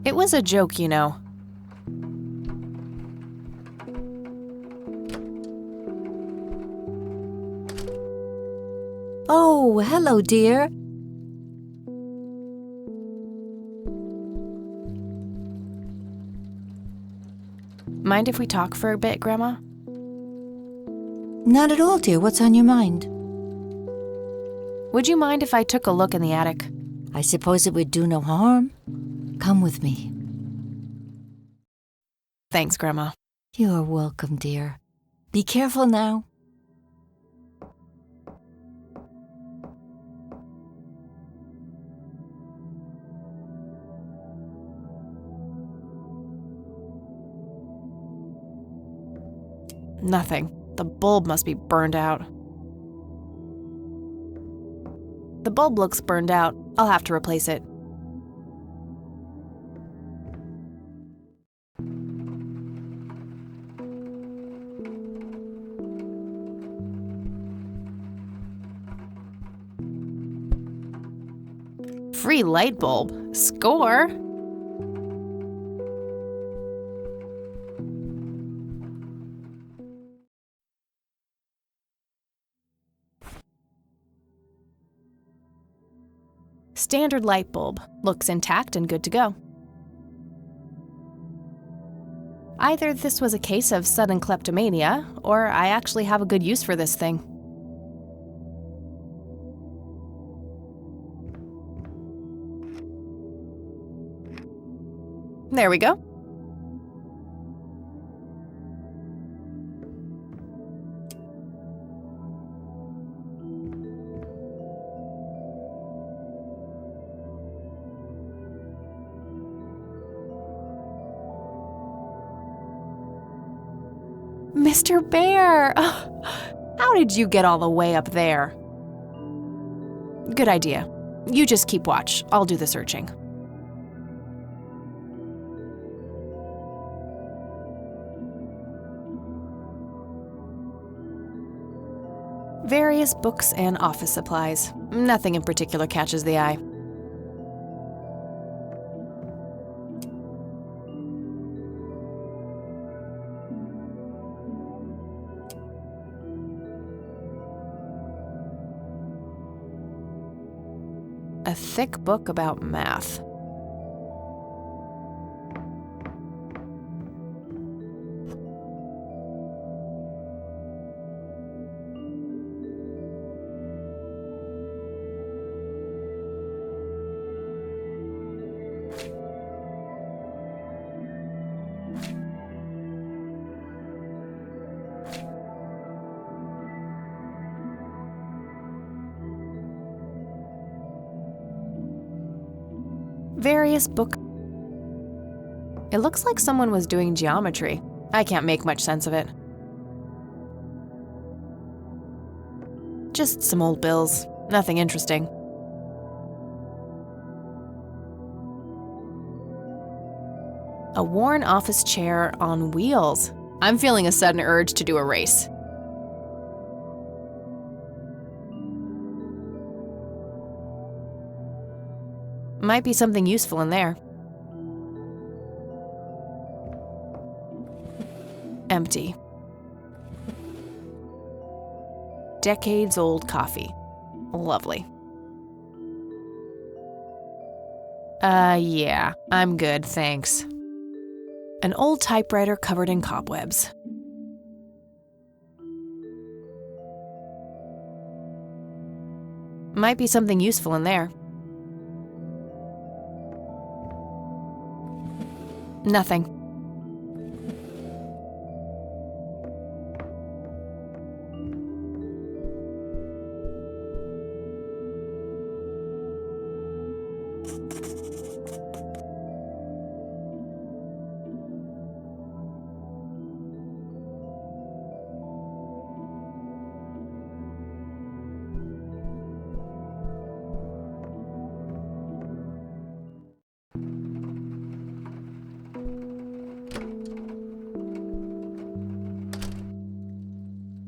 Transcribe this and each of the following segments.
It was a joke, you know. Oh, hello, dear. Mind if we talk for a bit, Grandma? Not at all, dear. What's on your mind? Would you mind if I took a look in the attic? I suppose it would do no harm. Come with me. Thanks, Grandma. You're welcome, dear. Be careful now. Nothing. The bulb must be burned out. The bulb looks burned out. I'll have to replace it. Free light bulb. Score! Standard light bulb. Looks intact and good to go. Either this was a case of sudden kleptomania, or I actually have a good use for this thing. There we go. Mr. Bear! How did you get all the way up there? Good idea. You just keep watch. I'll do the searching. Various books and office supplies. Nothing in particular catches the eye. A thick book about math. Various book. It looks like someone was doing geometry. I can't make much sense of it. Just some old bills. Nothing interesting. A worn office chair on wheels. I'm feeling a sudden urge to do a race. Might be something useful in there. Empty. Decades-old coffee. Lovely. Yeah, I'm good, thanks. An old typewriter covered in cobwebs. Might be something useful in there. Nothing.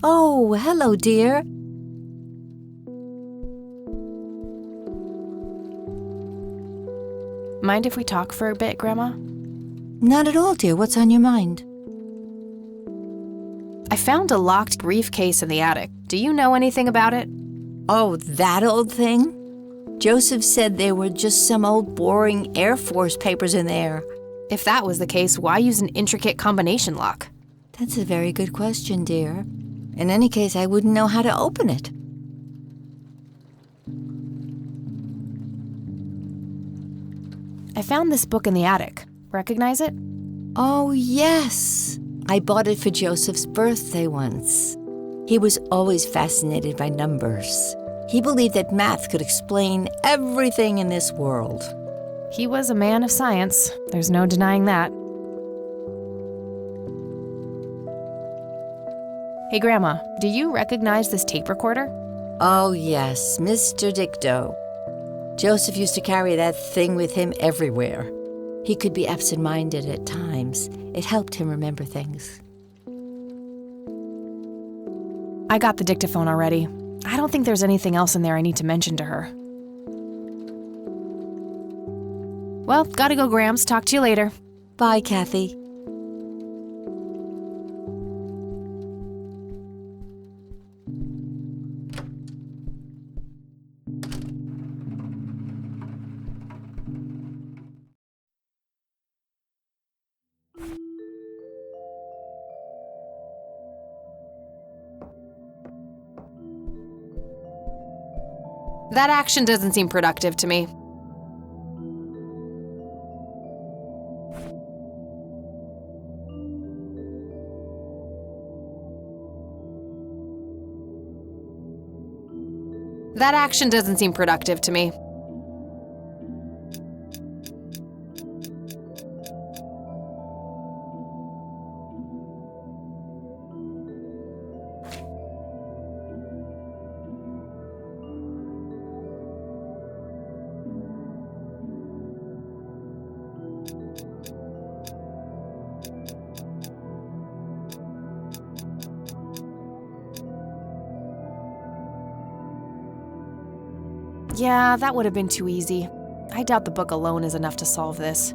Oh, hello, dear. Mind if we talk for a bit, Grandma? Not at all, dear. What's on your mind? I found a locked briefcase in the attic. Do you know anything about it? Oh, that old thing? Joseph said there were just some old boring Air Force papers in there. If that was the case, why use an intricate combination lock? That's a very good question, dear. In any case, I wouldn't know how to open it. I found this book in the attic. Recognize it? Oh, yes. I bought it for Joseph's birthday once. He was always fascinated by numbers. He believed that math could explain everything in this world. He was a man of science. There's no denying that. Hey, Grandma, do you recognize this tape recorder? Oh, yes, Mr. Dicto. Joseph used to carry that thing with him everywhere. He could be absent-minded at times. It helped him remember things. I got the dictaphone already. I don't think there's anything else in there I need to mention to her. Well, gotta go, Grams. Talk to you later. Bye, Kathy. That action doesn't seem productive to me. That action doesn't seem productive to me. Yeah, that would have been too easy. I doubt the book alone is enough to solve this.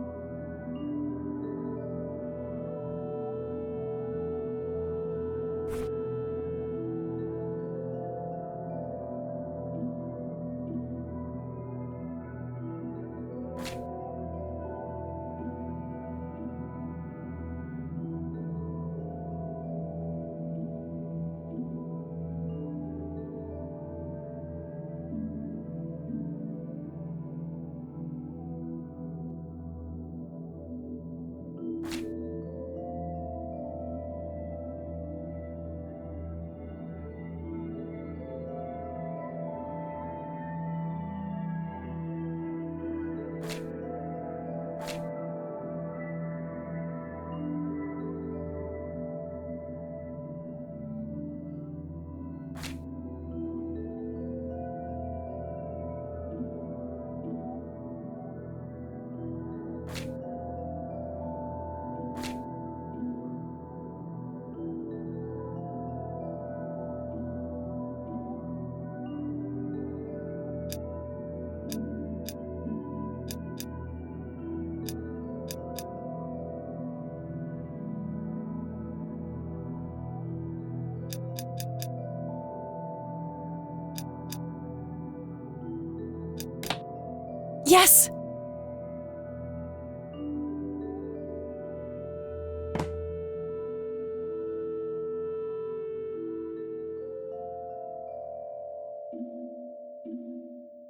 Yes!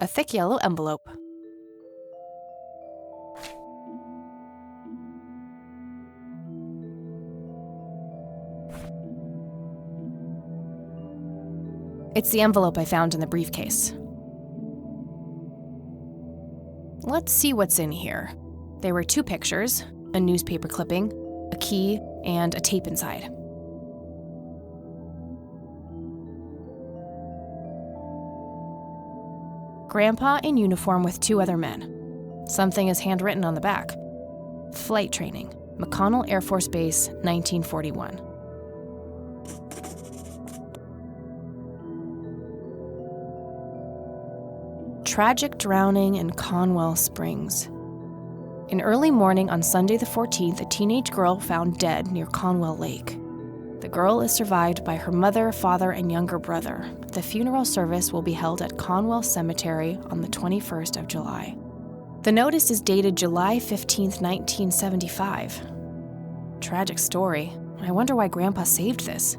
A thick yellow envelope. It's the envelope I found in the briefcase. Let's see what's in here. There were 2 pictures, a newspaper clipping, a key, and a tape inside. Grandpa in uniform with 2 other men. Something is handwritten on the back. Flight training, McConnell Air Force Base, 1941. Tragic drowning in Conwell Springs. In early morning on Sunday the 14th, a teenage girl found dead near Conwell Lake. The girl is survived by her mother, father, and younger brother. The funeral service will be held at Conwell Cemetery on the 21st of July. The notice is dated July 15th, 1975. Tragic story. I wonder why Grandpa saved this.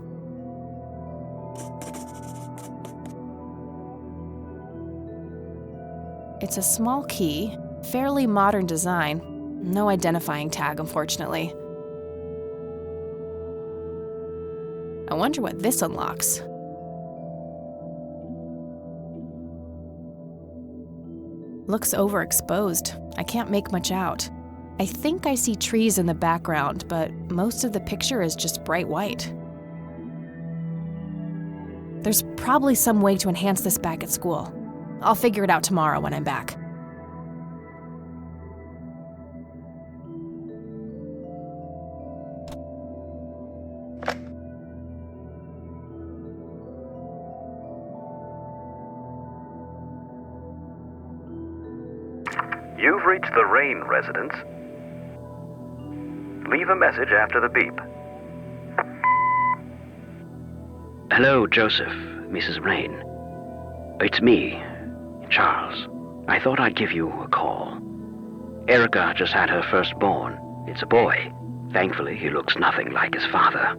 It's a small key, fairly modern design. No identifying tag, unfortunately. I wonder what this unlocks. Looks overexposed. I can't make much out. I think I see trees in the background, but most of the picture is just bright white. There's probably some way to enhance this back at school. I'll figure it out tomorrow when I'm back. You've reached the Rain residence. Leave a message after the beep. Hello, Joseph, Mrs. Rain. It's me, Charles. I thought I'd give you a call. Erica just had her firstborn. It's a boy. Thankfully, he looks nothing like his father.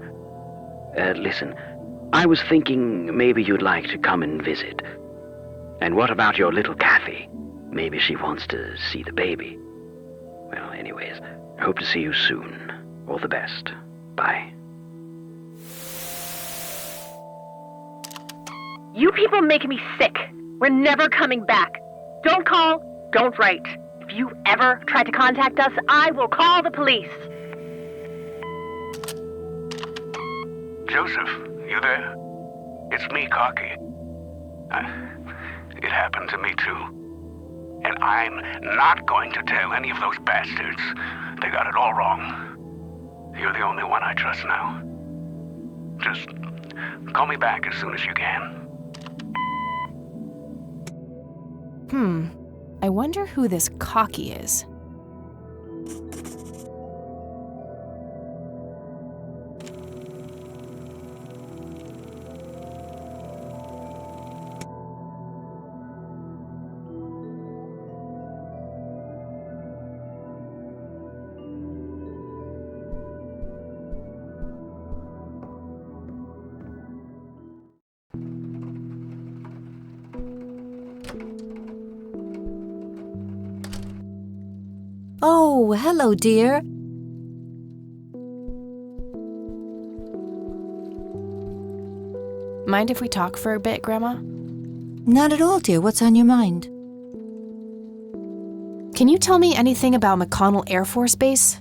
Listen, I was thinking maybe you'd like to come and visit. And what about your little Kathy? Maybe she wants to see the baby. Well, anyways, I hope to see you soon. All the best. Bye. You people make me sick. We're never coming back. Don't call, don't write. If you ever try to contact us, I will call the police. Joseph, you there? It's me, Cocky. It happened to me too. And I'm not going to tell any of those bastards. They got it all wrong. You're the only one I trust now. Just call me back as soon as you can. I wonder who this Cocky is. Oh, hello, dear. Mind if we talk for a bit, Grandma? Not at all, dear. What's on your mind? Can you tell me anything about McConnell Air Force Base?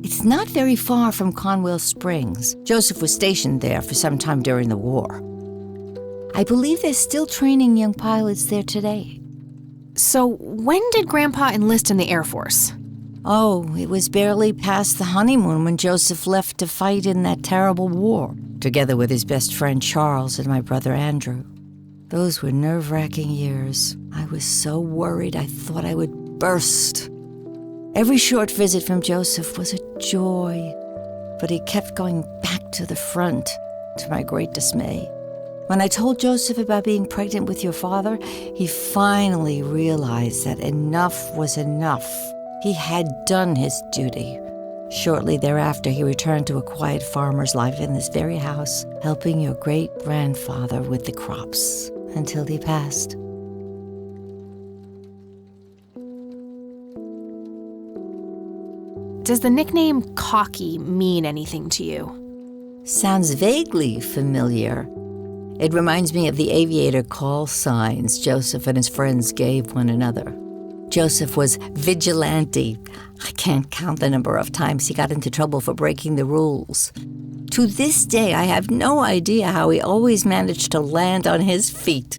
It's not very far from Conwell Springs. Joseph was stationed there for some time during the war. I believe they're still training young pilots there today. So, when did Grandpa enlist in the Air Force? Oh, it was barely past the honeymoon when Joseph left to fight in that terrible war, together with his best friend Charles and my brother Andrew. Those were nerve-wracking years. I was so worried I thought I would burst. Every short visit from Joseph was a joy, but he kept going back to the front, to my great dismay. When I told Joseph about being pregnant with your father, he finally realized that enough was enough. He had done his duty. Shortly thereafter, he returned to a quiet farmer's life in this very house, helping your great-grandfather with the crops until he passed. Does the nickname Cocky mean anything to you? Sounds vaguely familiar. It reminds me of the aviator call signs Joseph and his friends gave one another. Joseph was vigilante. I can't count the number of times he got into trouble for breaking the rules. To this day, I have no idea how he always managed to land on his feet.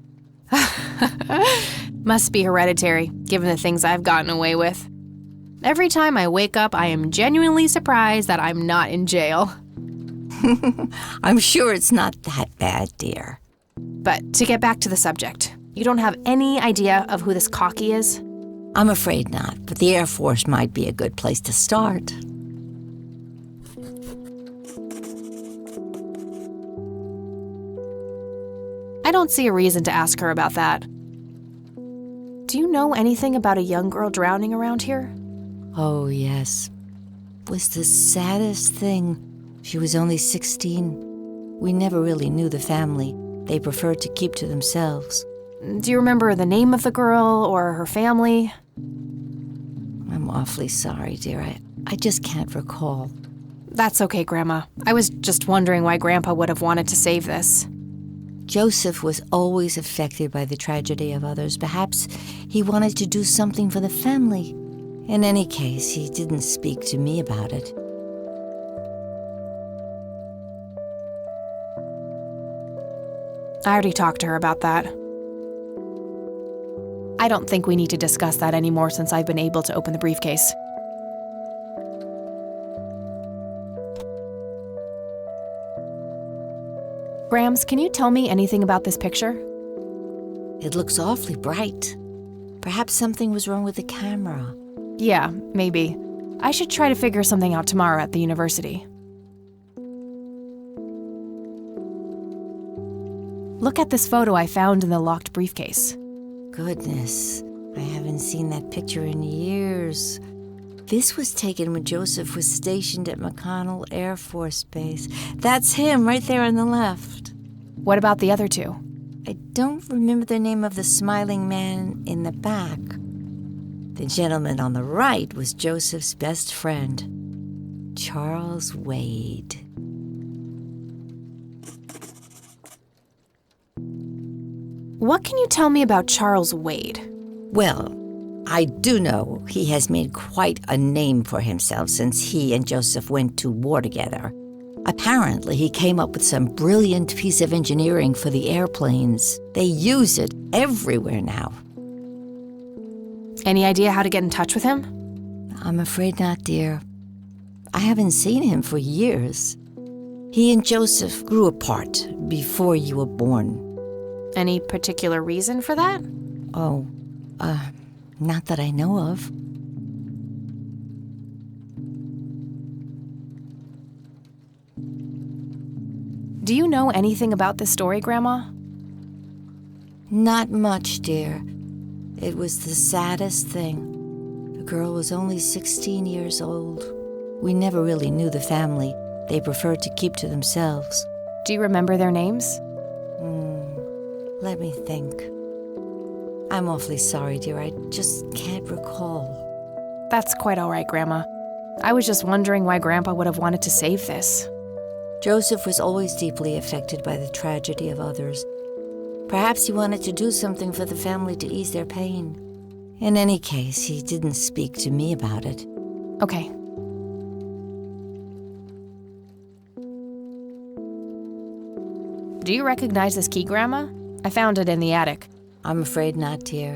Must be hereditary, given the things I've gotten away with. Every time I wake up, I am genuinely surprised that I'm not in jail. I'm sure it's not that bad, dear. But to get back to the subject, you don't have any idea of who this Cocky is? I'm afraid not, but the Air Force might be a good place to start. I don't see a reason to ask her about that. Do you know anything about a young girl drowning around here? Oh, yes. It was the saddest thing. She was only 16. We never really knew the family. They preferred to keep to themselves. Do you remember the name of the girl or her family? I'm awfully sorry, dear. I just can't recall. That's okay, Grandma. I was just wondering why Grandpa would have wanted to save this. Joseph was always affected by the tragedy of others. Perhaps he wanted to do something for the family. In any case, he didn't speak to me about it. I already talked to her about that. I don't think we need to discuss that anymore since I've been able to open the briefcase. Grams, can you tell me anything about this picture? It looks awfully bright. Perhaps something was wrong with the camera. Yeah, maybe. I should try to figure something out tomorrow at the university. Look at this photo I found in the locked briefcase. Goodness, I haven't seen that picture in years. This was taken when Joseph was stationed at McConnell Air Force Base. That's him right there on the left. What about the other two? I don't remember the name of the smiling man in the back. The gentleman on the right was Joseph's best friend, Charles Wade. What can you tell me about Charles Wade? Well, I do know he has made quite a name for himself since he and Joseph went to war together. Apparently, he came up with some brilliant piece of engineering for the airplanes. They use it everywhere now. Any idea how to get in touch with him? I'm afraid not, dear. I haven't seen him for years. He and Joseph grew apart before you were born. Any particular reason for that? Oh, not that I know of. Do you know anything about this story, Grandma? Not much, dear. It was the saddest thing. The girl was only 16 years old. We never really knew the family. They preferred to keep to themselves. Do you remember their names? Let me think. I'm awfully sorry, dear. I just can't recall. That's quite all right, Grandma. I was just wondering why Grandpa would have wanted to save this. Joseph was always deeply affected by the tragedy of others. Perhaps he wanted to do something for the family to ease their pain. In any case, he didn't speak to me about it. Okay. Do you recognize this key, Grandma? I found it in the attic. I'm afraid not, dear.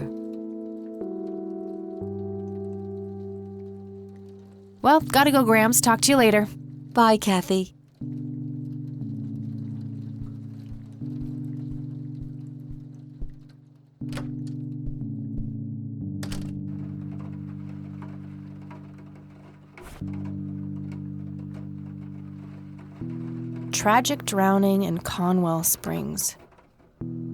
Well, gotta go, Grams. Talk to you later. Bye, Kathy. Tragic drowning in Conwell Springs.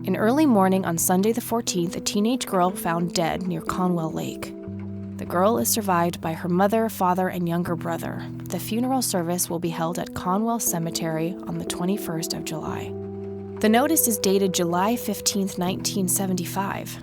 In early morning on Sunday the 14th, a teenage girl found dead near Conwell Lake. The girl is survived by her mother, father, and younger brother. The funeral service will be held at Conwell Cemetery on the 21st of July. The notice is dated July 15th, 1975.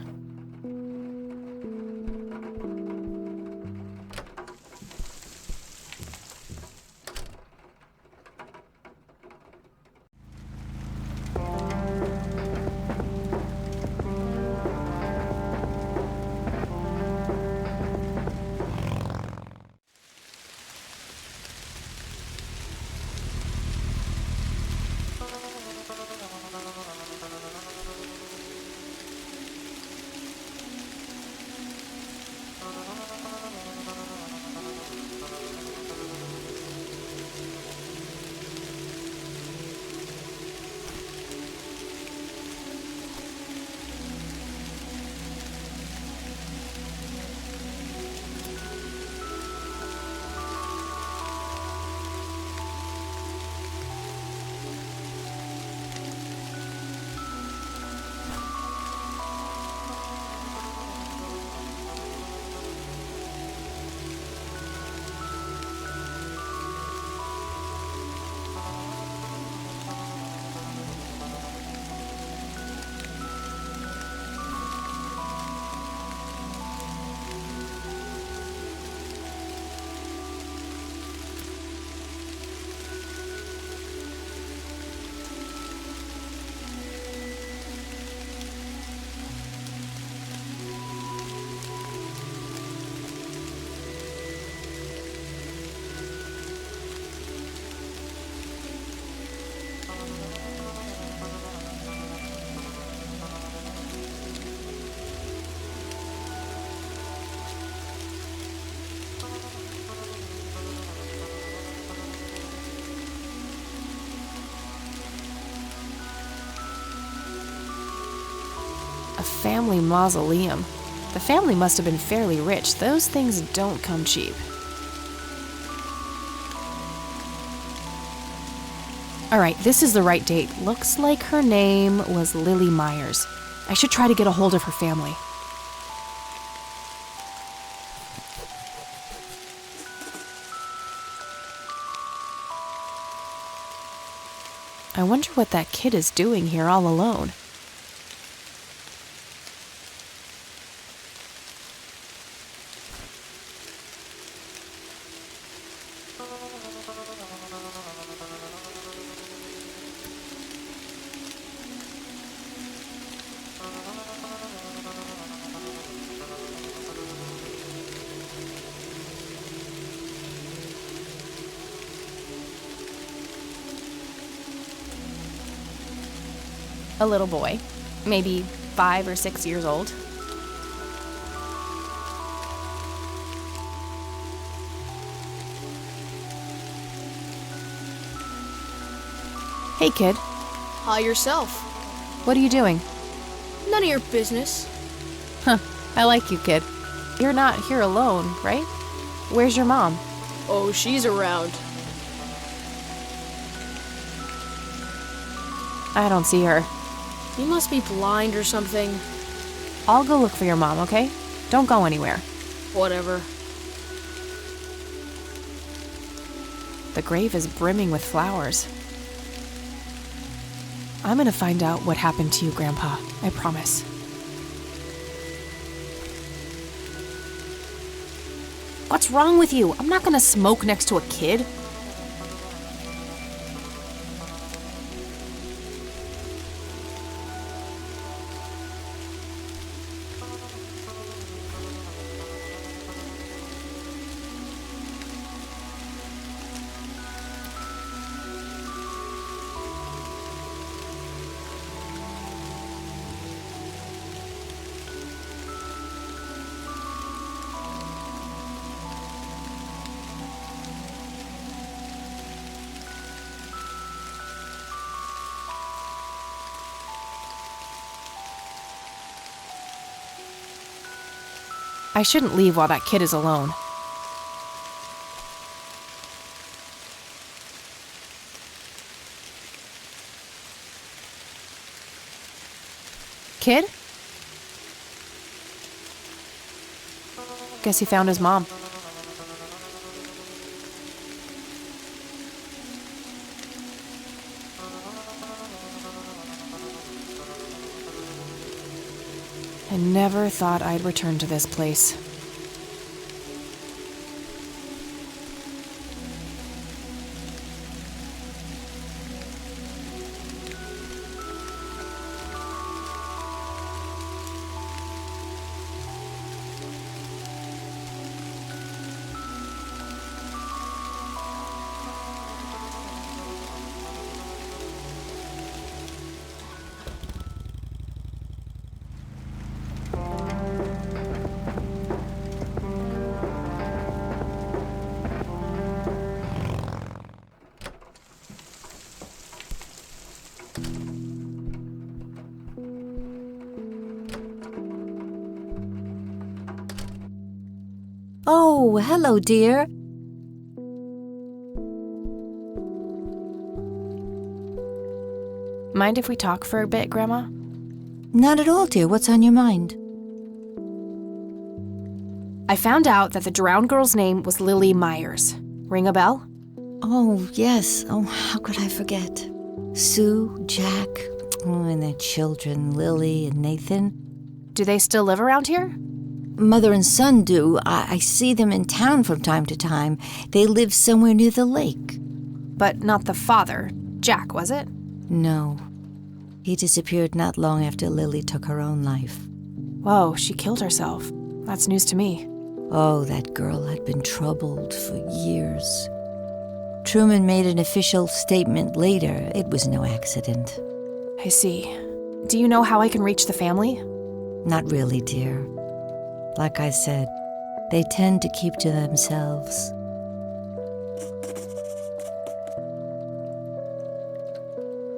A family mausoleum. The family must have been fairly rich. Those things don't come cheap. All right, this is the right date. Looks like her name was Lily Myers. I should try to get a hold of her family. I wonder what that kid is doing here all alone. A little boy, maybe 5 or 6 years old. Hey, kid. Hi yourself. What are you doing? None of your business. Huh, I like you, kid. You're not here alone, right? Where's your mom? Oh, she's around. I don't see her. You must be blind or something. I'll go look for your mom, okay? Don't go anywhere. Whatever. The grave is brimming with flowers. I'm gonna find out what happened to you, Grandpa. I promise. What's wrong with you? I'm not gonna smoke next to a kid. I shouldn't leave while that kid is alone. Kid? Guess he found his mom. I never thought I'd return to this place. Oh, hello, dear. Mind if we talk for a bit, Grandma? Not at all, dear. What's on your mind? I found out that the drowned girl's name was Lily Myers. Ring a bell? Oh, yes. Oh, how could I forget? Sue, Jack, and their children, Lily and Nathan. Do they still live around here? Mother and son do. I see them in town from time to time. They live somewhere near the lake. But not the father. Jack, was it? No. He disappeared not long after Lily took her own life. Whoa, she killed herself. That's news to me. Oh, that girl had been troubled for years. Truman made an official statement later. It was no accident. I see. Do you know how I can reach the family? Not really, dear. Like I said, they tend to keep to themselves.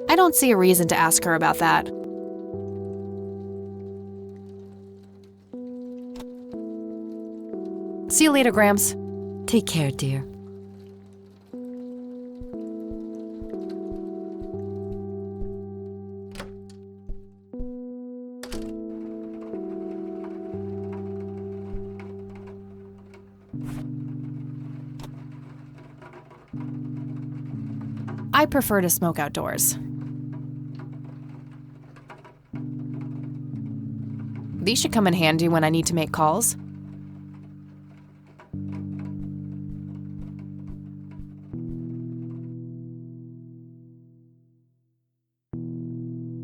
I don't see a reason to ask her about that. See you later, Grams. Take care, dear. I prefer to smoke outdoors. These should come in handy when I need to make calls.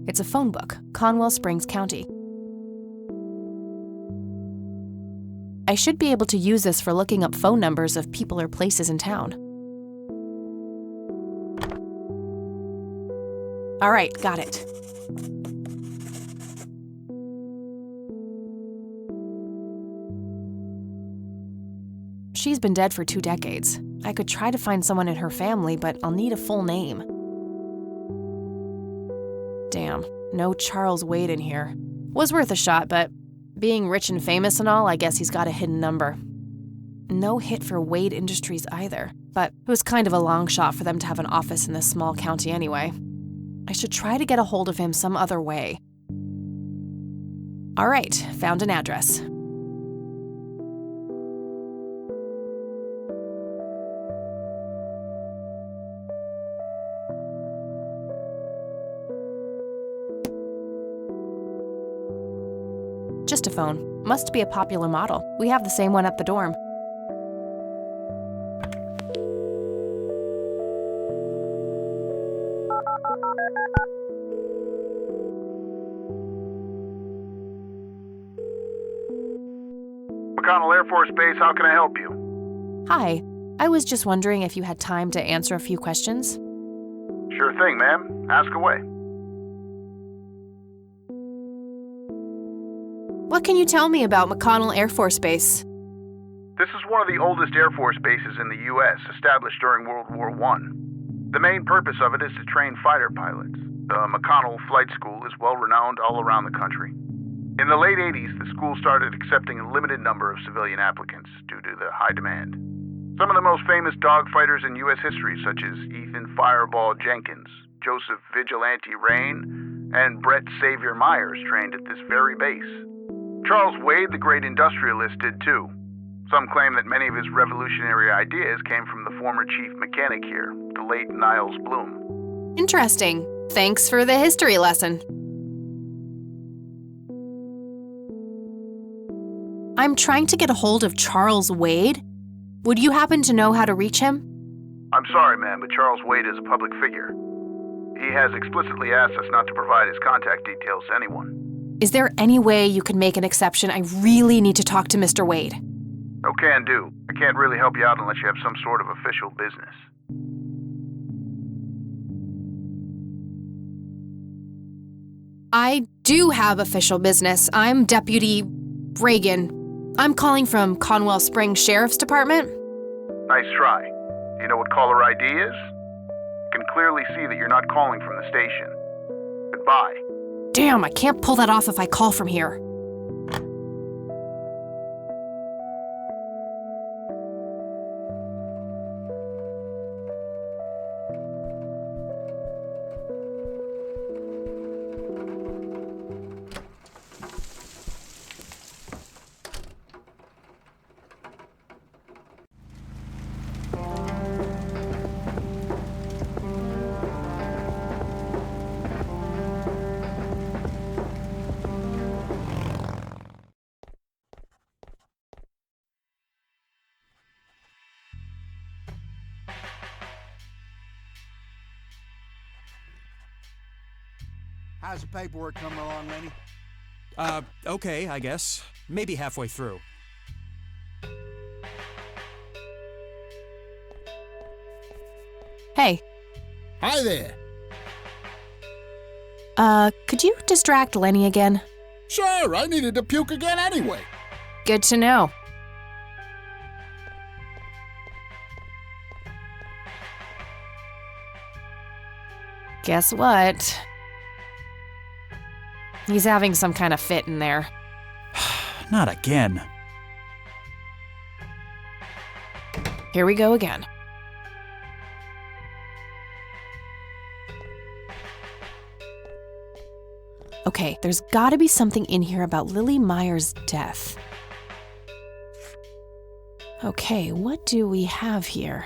It's a phone book, Conwell Springs County. I should be able to use this for looking up phone numbers of people or places in town. All right, got it. She's been dead for 2 decades. I could try to find someone in her family, but I'll need a full name. Damn, no Charles Wade in here. Was worth a shot, but being rich and famous and all, I guess he's got a hidden number. No hit for Wade Industries either, but it was kind of a long shot for them to have an office in this small county anyway. I should try to get a hold of him some other way. All right, found an address. Just a phone. Must be a popular model. We have the same one at the dorm. McConnell Air Force Base, how can I help you? Hi. I was just wondering if you had time to answer a few questions. Sure thing, ma'am. Ask away. What can you tell me about McConnell Air Force Base? This is one of the oldest Air Force bases in the U.S., established during World War I. The main purpose of it is to train fighter pilots. The McConnell Flight School is well-renowned all around the country. In the late 80s, the school started accepting a limited number of civilian applicants due to the high demand. Some of the most famous dogfighters in U.S. history, such as Ethan Fireball Jenkins, Joseph Vigilante Rain, and Brett Savior Myers, trained at this very base. Charles Wade, the great industrialist, did too. Some claim that many of his revolutionary ideas came from the former chief mechanic here, the late Niles Bloom. Interesting. Thanks for the history lesson. I'm trying to get a hold of Charles Wade. Would you happen to know how to reach him? I'm sorry, ma'am, but Charles Wade is a public figure. He has explicitly asked us not to provide his contact details to anyone. Is there any way you could make an exception? I really need to talk to Mr. Wade. No can do. I can't really help you out unless you have some sort of official business. I do have official business. I'm Deputy Reagan. I'm calling from Conwell Springs Sheriff's Department. Nice try. Do you know what caller ID is? I can clearly see that you're not calling from the station. Goodbye. Damn, I can't pull that off if I call from here. How's the paperwork coming along, Lenny? Okay, I guess. Maybe halfway through. Hey. Hi there. Could you distract Lenny again? Sure, I needed to puke again anyway. Good to know. Guess what? He's having some kind of fit in there. Not again. Here we go again. Okay, there's gotta be something in here about Lily Meyer's death. Okay, what do we have here?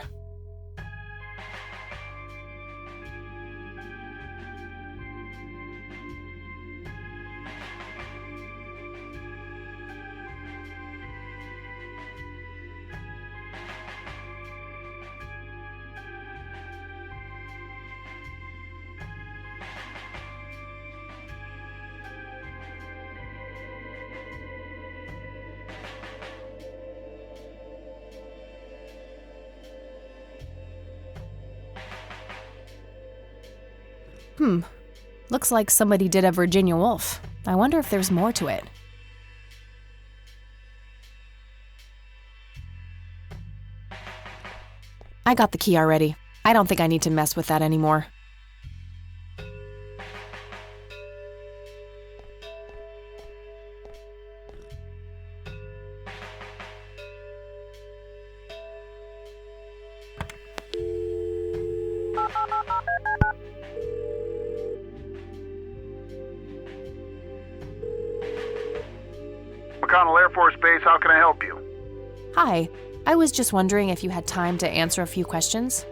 Looks like somebody did a Virginia Woolf. I wonder if there's more to it. I got the key already. I don't think I need to mess with that anymore. McConnell Air Force Base, how can I help you? Hi, I was just wondering if you had time to answer a few questions.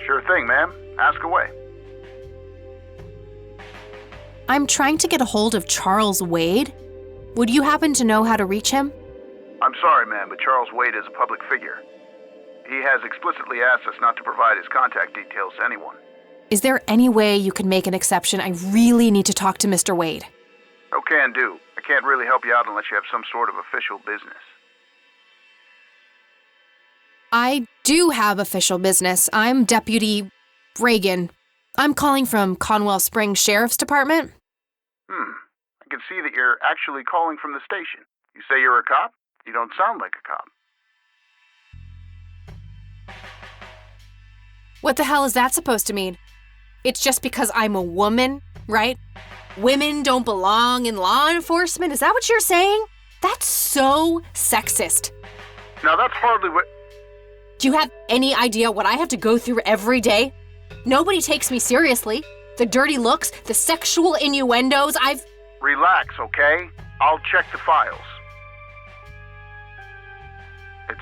Sure thing, ma'am. Ask away. I'm trying to get a hold of Charles Wade. Would you happen to know how to reach him? I'm sorry, ma'am, but Charles Wade is a public figure. He has explicitly asked us not to provide his contact details to anyone. Is there any way you can make an exception? I really need to talk to Mr. Wade. No can do. I can't really help you out unless you have some sort of official business. I do have official business. I'm Deputy Reagan. I'm calling from Conwell Springs Sheriff's Department. I can see that you're actually calling from the station. You say you're a cop? You don't sound like a cop. What the hell is that supposed to mean? It's just because I'm a woman, right? Women don't belong in law enforcement? Is that what you're saying? That's so sexist. Now that's hardly what... Do you have any idea what I have to go through every day? Nobody takes me seriously. The dirty looks, the sexual innuendos, Relax, okay? I'll check the files. It's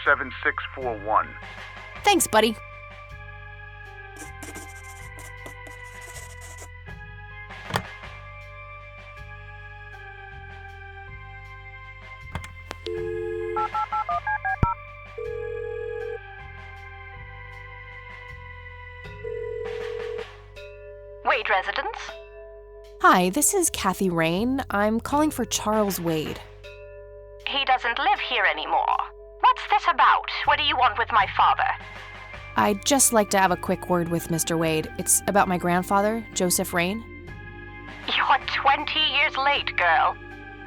555-7641. Thanks, buddy. Wade residence? Hi, this is Kathy Rain. I'm calling for Charles Wade. He doesn't live here anymore. What's this about? What do you want with my father? I'd just like to have a quick word with Mr. Wade. It's about my grandfather, Joseph Rain. You're 20 years late, girl.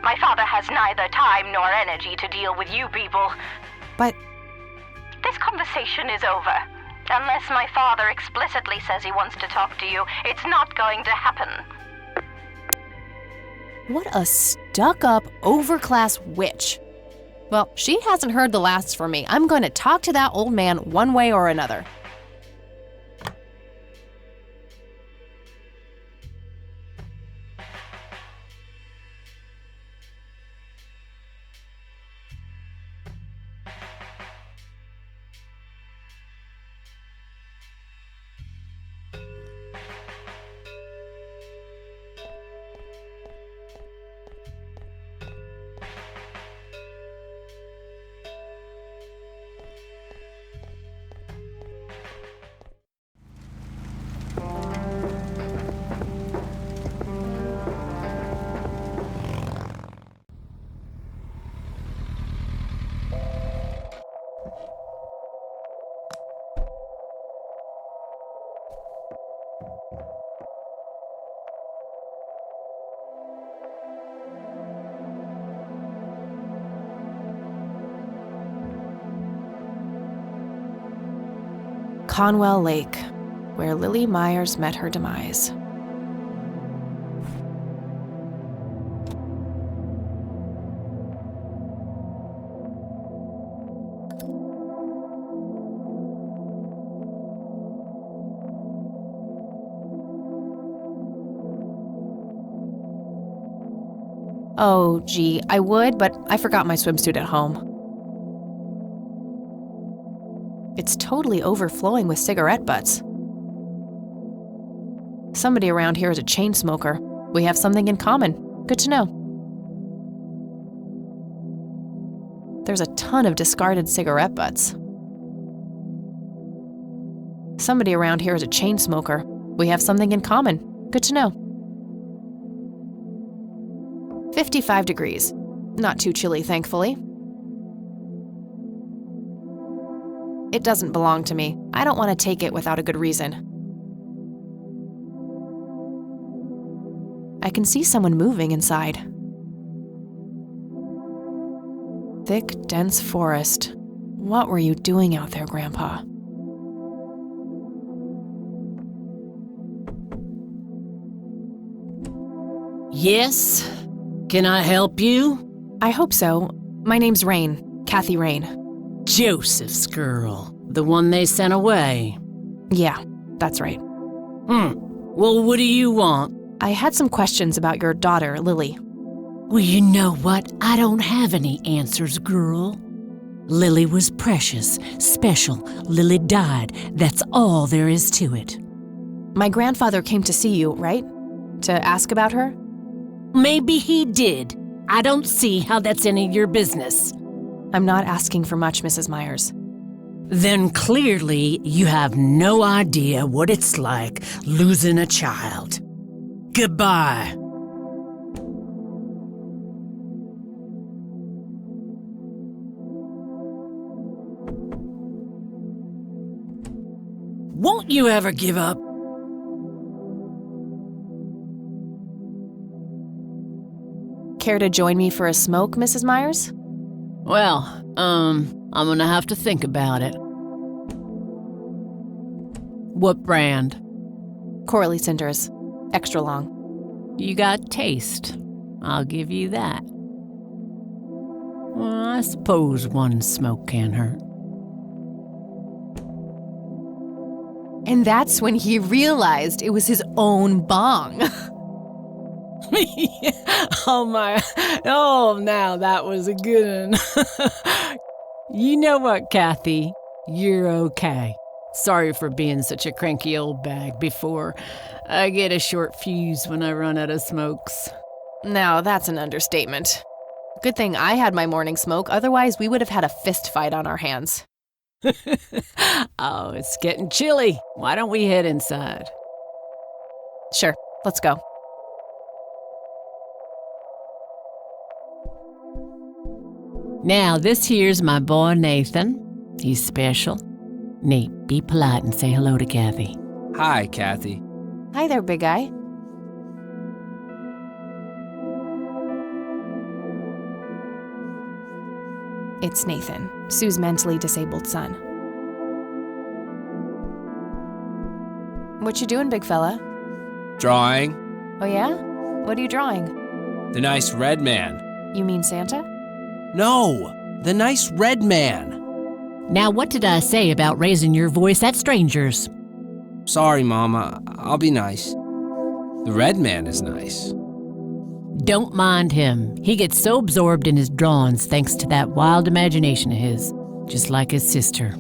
My father has neither time nor energy to deal with you people. But This conversation is over. Unless my father explicitly says he wants to talk to you, it's not going to happen. what a stuck-up, overclass witch. Well, she hasn't heard the last from me. I'm going to talk to that old man one way or another. Conwell Lake, where Lily Myers met her demise. Oh, gee, I would, but I forgot my swimsuit at home. It's totally overflowing with cigarette butts. Somebody around here is a chain smoker. We have something in common. Good to know. There's a ton of discarded cigarette butts. Somebody around here is a chain smoker. We have something in common. Good to know. 55 degrees. Not too chilly, thankfully. It doesn't belong to me. I don't want to take it without a good reason. I can see someone moving inside. Thick, dense forest. What were you doing out there, Grandpa? Yes? Can I help you? I hope so. My name's Rain. Kathy Rain. Joseph's girl. The one they sent away. Yeah, that's right. Well, what do you want? I had some questions about your daughter, Lily. Well, you know what? I don't have any answers, girl. Lily was precious, special. Lily died. That's all there is to it. My grandfather came to see you, right? To ask about her? Maybe he did. I don't see how that's any of your business. I'm not asking for much, Mrs. Myers. Then clearly you have no idea what it's like losing a child. Goodbye. Won't you ever give up? Care to join me for a smoke, Mrs. Myers? Well, I'm gonna have to think about it. What brand? Corley Cinders. Extra long. You got taste. I'll give you that. Well, I suppose one smoke can't hurt. And that's when he realized it was his own bong. Oh, now that was a good one. You know what, Kathy? You're okay. Sorry for being such a cranky old bag before. I get a short fuse when I run out of smokes. Now, that's an understatement. Good thing I had my morning smoke, otherwise we would have had a fist fight on our hands. Oh, it's getting chilly. Why don't we head inside? Sure, let's go. Now, this here's my boy Nathan. He's special. Nate, be polite and say hello to Kathy. Hi, Kathy. Hi there, big guy. It's Nathan, Sue's mentally disabled son. What you doing, big fella? Drawing. Oh yeah? What are you drawing? The nice red man. You mean Santa? No, the nice red man. Now, what did I say about raising your voice at strangers? Sorry, Mama. I'll be nice. The red man is nice. Don't mind him. He gets so absorbed in his drawings thanks to that wild imagination of his, just like his sister.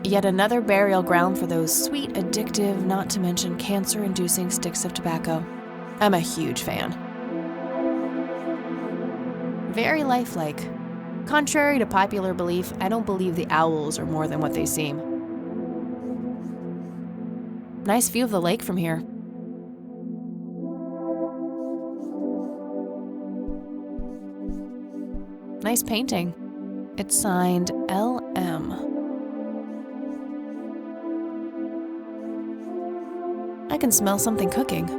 Yet another burial ground for those sweet, addictive, not to mention cancer-inducing sticks of tobacco. I'm a huge fan. Very lifelike. Contrary to popular belief, I don't believe the owls are more than what they seem. Nice view of the lake from here. Nice painting. It's signed L.M. I can smell something cooking.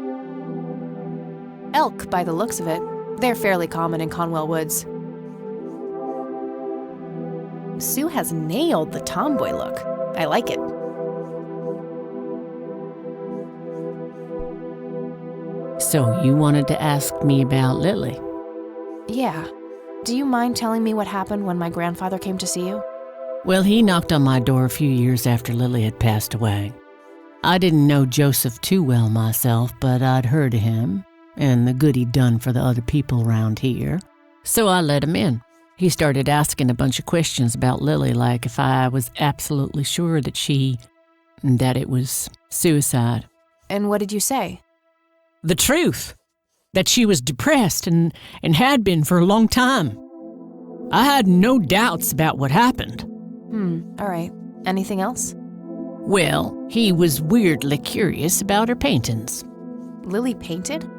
Elk, by the looks of it. They're fairly common in Conwell Woods. Sue has nailed the tomboy look. I like it. So you wanted to ask me about Lily? Yeah. Do you mind telling me what happened when my grandfather came to see you? Well, he knocked on my door a few years after Lily had passed away. I didn't know Joseph too well myself, but I'd heard of him and the good he'd done for the other people around here. So I let him in. He started asking a bunch of questions about Lily, like if I was absolutely sure that it was suicide. And what did you say? The truth. That she was depressed and had been for a long time. I had no doubts about what happened. All right. Anything else? Well, he was weirdly curious about her paintings. Lily painted?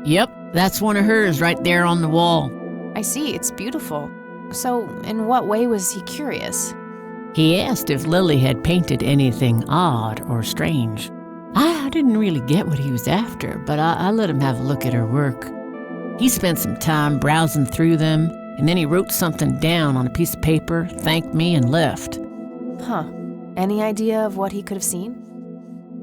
Yep, that's one of hers right there on the wall. I see, it's beautiful. So, in what way was he curious? He asked if Lily had painted anything odd or strange. I didn't really get what he was after, but I let him have a look at her work. He spent some time browsing through them, and then he wrote something down on a piece of paper, thanked me, and left. Huh. Any idea of what he could have seen?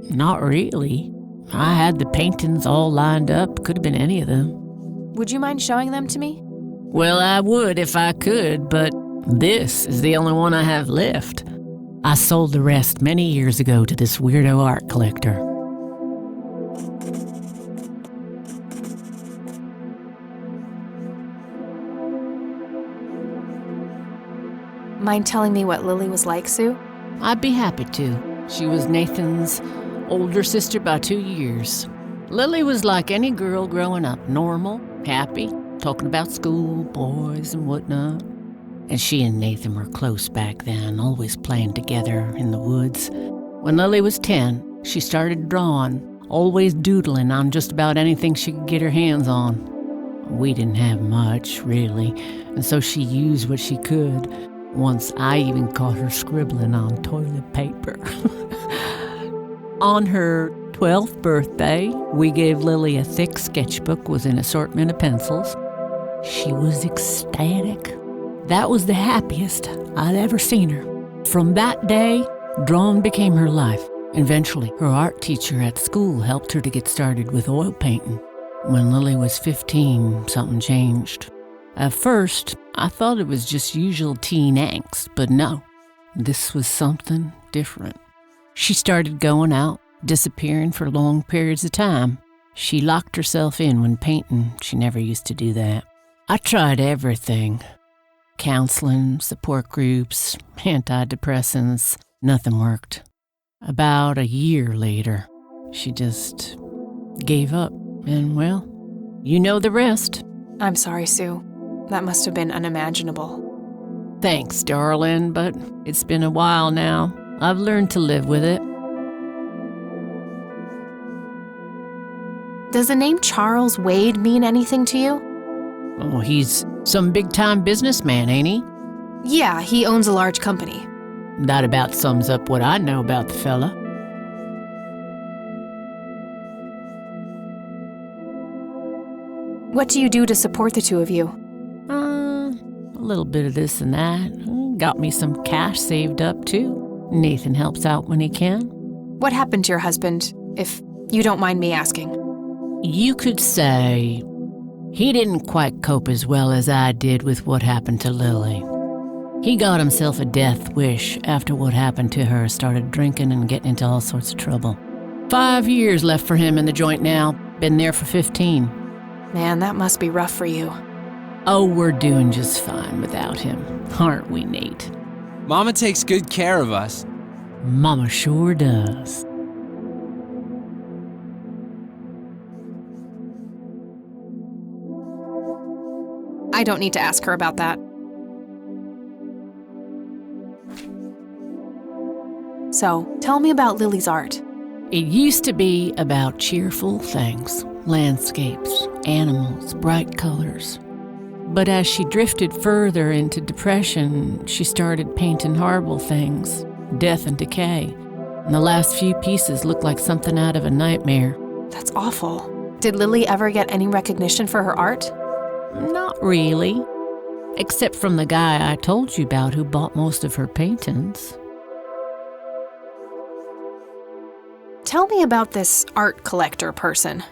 Not really. I had the paintings all lined up. Could have been any of them. Would you mind showing them to me? Well, I would if I could, but this is the only one I have left. I sold the rest many years ago to this weirdo art collector. Mind telling me what Lily was like, Sue? I'd be happy to. She was Nathan's older sister by 2 years. Lily was like any girl growing up, normal, happy, talking about school, boys, and whatnot. And she and Nathan were close back then, always playing together in the woods. When Lily was 10, she started drawing, always doodling on just about anything she could get her hands on. We didn't have much, really, and so she used what she could. Once I even caught her scribbling on toilet paper. On her 12th birthday, we gave Lily a thick sketchbook with an assortment of pencils. She was ecstatic. That was the happiest I'd ever seen her. From that day, drawing became her life. Eventually, her art teacher at school helped her to get started with oil painting. When Lily was 15, something changed. At first, I thought it was just usual teen angst, but no, this was something different. She started going out, disappearing for long periods of time. She locked herself in when painting. She never used to do that. I tried everything. Counseling, support groups, antidepressants. Nothing worked. About a year later, she just gave up. And well, you know the rest. I'm sorry, Sue. That must have been unimaginable. Thanks, darling, but it's been a while now. I've learned to live with it. Does the name Charles Wade mean anything to you? Oh, he's some big-time businessman, ain't he? Yeah, he owns a large company. That about sums up what I know about the fella. What do you do to support the two of you? A little bit of this and that. Got me some cash saved up, too. Nathan helps out when he can. What happened to your husband, if you don't mind me asking? You could say he didn't quite cope as well as I did with what happened to Lily. He got himself a death wish after what happened to her, started drinking and getting into all sorts of trouble. 5 years left for him in the joint now. Been there for 15. Man, that must be rough for you. Oh, we're doing just fine without him, aren't we, Nate? Mama takes good care of us. Mama sure does. I don't need to ask her about that. So, tell me about Lily's art. It used to be about cheerful things, landscapes, animals, bright colors. But as she drifted further into depression, she started painting horrible things, death and decay. And the last few pieces looked like something out of a nightmare. That's awful. Did Lily ever get any recognition for her art? Not really. Except from the guy I told you about who bought most of her paintings. Tell me about this art collector person.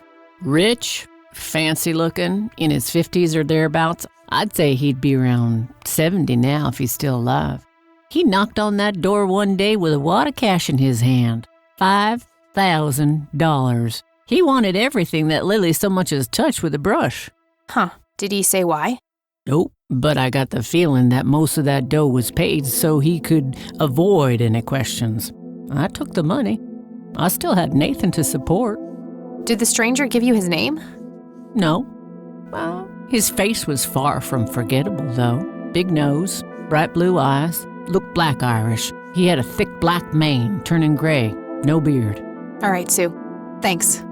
Rich, fancy looking, in his 50s or thereabouts. I'd say he'd be around 70 now if he's still alive. He knocked on that door one day with a wad of cash in his hand. $5,000. He wanted everything that Lily so much as touched with a brush. Huh. Did he say why? Nope, but I got the feeling that most of that dough was paid so he could avoid any questions. I took the money. I still had Nathan to support. Did the stranger give you his name? No. Well, his face was far from forgettable, though. Big nose, bright blue eyes, looked black Irish. He had a thick black mane, turning gray, no beard. All right, Sue. Thanks.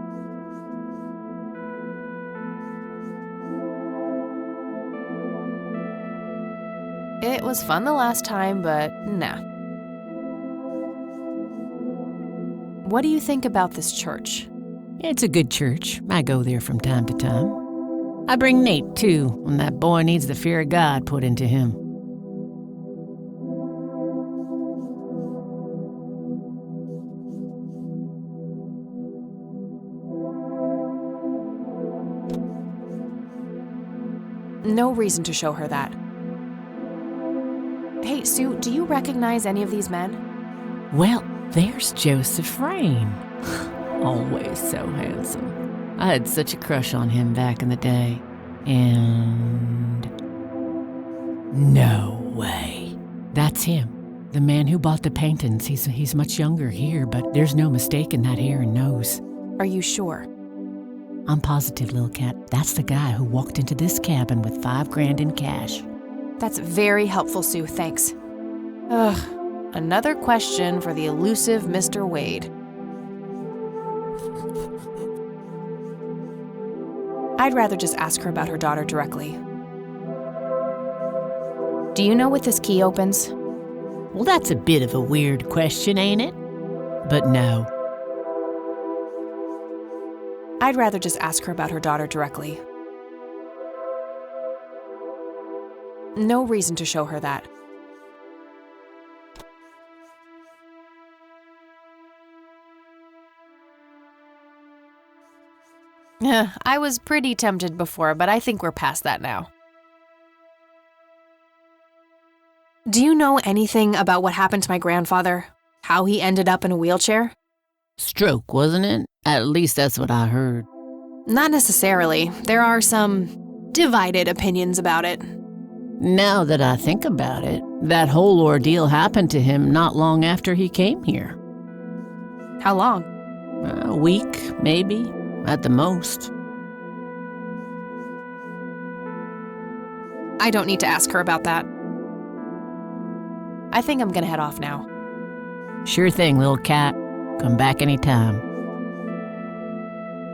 It was fun the last time, but nah. What do you think about this church? It's a good church. I go there from time to time. I bring Nate, too, when that boy needs the fear of God put into him. No reason to show her that. Hey, Sue, do you recognize any of these men? Well, there's Joseph Rain. Always so handsome. I had such a crush on him back in the day. And... no way. That's him. The man who bought the paintings. He's much younger here, but there's no mistake in that hair and nose. Are you sure? I'm positive, little cat. That's the guy who walked into this cabin with $5,000 in cash. That's very helpful, Sue. Thanks. Ugh. Another question for the elusive Mr. Wade. I'd rather just ask her about her daughter directly. Do you know what this key opens? Well, that's a bit of a weird question, ain't it? But no. I'd rather just ask her about her daughter directly. No reason to show her that. I was pretty tempted before, but I think we're past that now. Do you know anything about what happened to my grandfather? How he ended up in a wheelchair? Stroke, wasn't it? At least that's what I heard. Not necessarily. There are some divided opinions about it. Now that I think about it, that whole ordeal happened to him not long after he came here. How long? A week, maybe, at the most. I don't need to ask her about that. I think I'm gonna head off now. Sure thing, little cat. Come back anytime.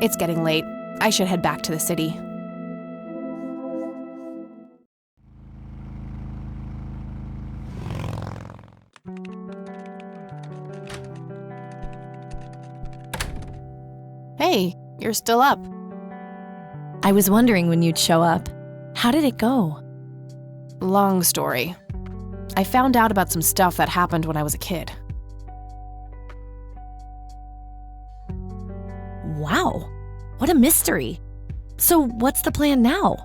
It's getting late. I should head back to the city. Hey, you're still up. I was wondering when you'd show up. How did it go? Long story. I found out about some stuff that happened when I was a kid. Wow, what a mystery. So what's the plan now?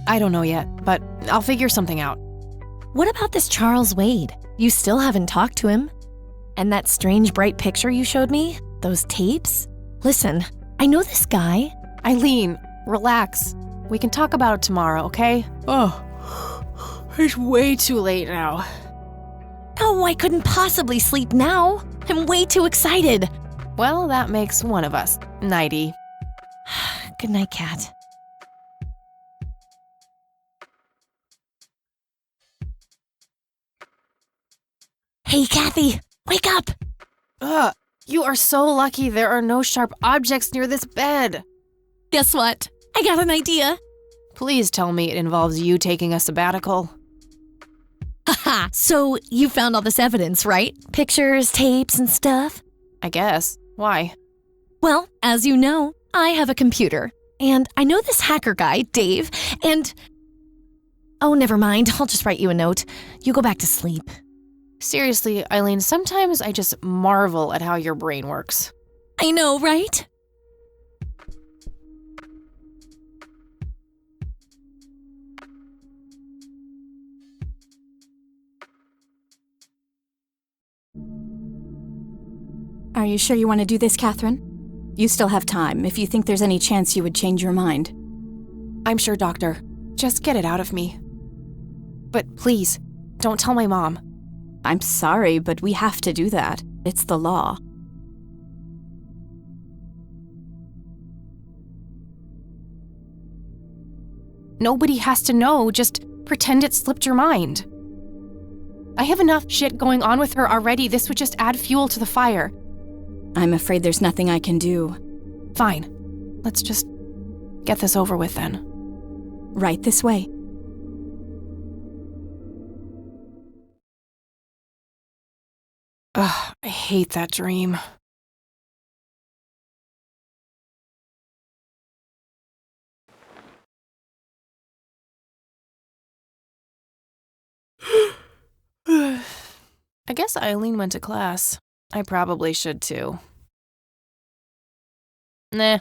I don't know yet, but I'll figure something out. What about this Charles Wade? You still haven't talked to him. And that strange bright picture you showed me? Those tapes? Listen, I know this guy. Eileen, relax. We can talk about it tomorrow, okay? Oh, it's way too late now. Oh, I couldn't possibly sleep now. I'm way too excited. Well, that makes one of us. Nighty. Good night, Cat. Hey, Kathy, wake up! Ugh, you are so lucky there are no sharp objects near this bed. Guess what? I got an idea. Please tell me it involves you taking a sabbatical. Haha, so you found all this evidence, right? Pictures, tapes, and stuff? I guess. Why? Well, as you know, I have a computer. And I know this hacker guy, Dave, and... Oh, never mind. I'll just write you a note. You go back to sleep. Seriously, Eileen, sometimes I just marvel at how your brain works. I know, right? Are you sure you want to do this, Catherine? You still have time, if you think there's any chance you would change your mind. I'm sure, Doctor. Just get it out of me. But please, don't tell my mom. I'm sorry, but we have to do that. It's the law. Nobody has to know. Just pretend it slipped your mind. I have enough shit going on with her already. This would just add fuel to the fire. I'm afraid there's nothing I can do. Fine. Let's just get this over with then. Right this way. Ugh, I hate that dream. I guess Eileen went to class. I probably should too. Nah,